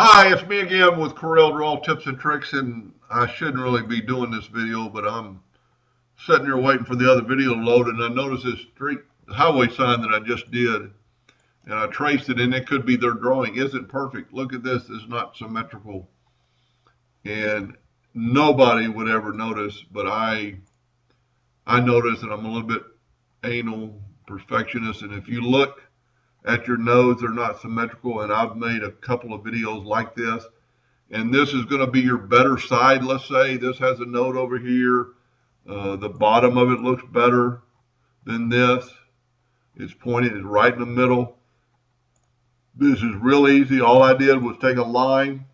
Hi, it's me again with Corel Draw Tips and Tricks, and I shouldn't really be doing this video, but I'm sitting here waiting for the other video to load, and I noticed this street highway sign that I just did, and I traced it, and it could be their drawing. Isn't perfect. Look at this. It's not symmetrical, and nobody would ever notice, but I noticed, and I'm a little bit anal perfectionist, and if you look at your nodes, they're not symmetrical, and I've made a couple of videos like this. And this is going to be your better side. Let's say this has a node over here. The bottom of it looks better than this. It's pointed right in the middle. This is real easy. All I did was take a line.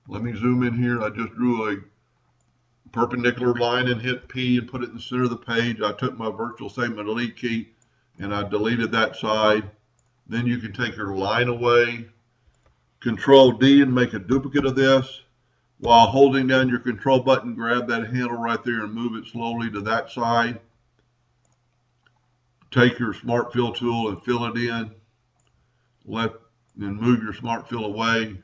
Let me zoom in here. I just drew a perpendicular line and hit P and put it in the center of the page. I took my virtual segment delete key and I deleted that side. Then you can take your line away. Control D and make a duplicate of this. While holding down your control button, grab that handle right there and move it slowly to that side. Take your smart fill tool and fill it in. Then move your smart fill away.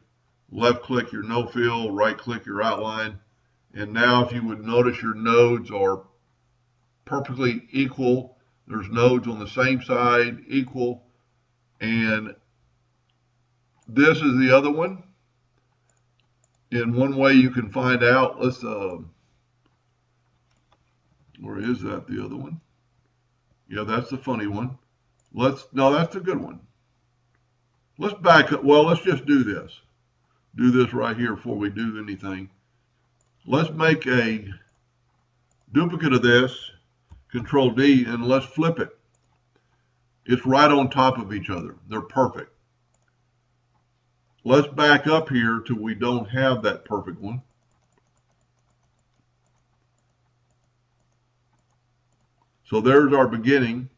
Left click your no fill, right click your outline. And now if you would notice, your nodes are perfectly equal. There's nodes on the same side, equal. And this is the other one. In one way you can find out, let's, or is that the other one? Yeah, that's the funny one. No, that's the good one. Let's back up. Well, let's just do this. Do this right here before we do anything. Let's make a duplicate of this, Control D, and let's flip it. It's right on top of each other. They're perfect. Let's back up here till we don't have that perfect one. So there's our beginning.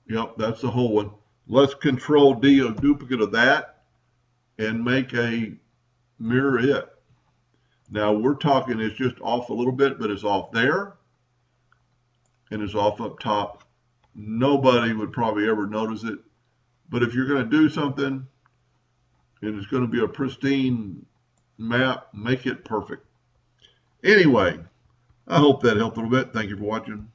Yep, that's the whole one. Let's Control D a duplicate of that and make a mirror it. Now we're talking it's just off a little bit, but it's off there and it's off up top. Nobody would probably ever notice it. But if you're going to do something and it's going to be a pristine map, make it perfect. Anyway, I hope that helped a little bit. Thank you for watching.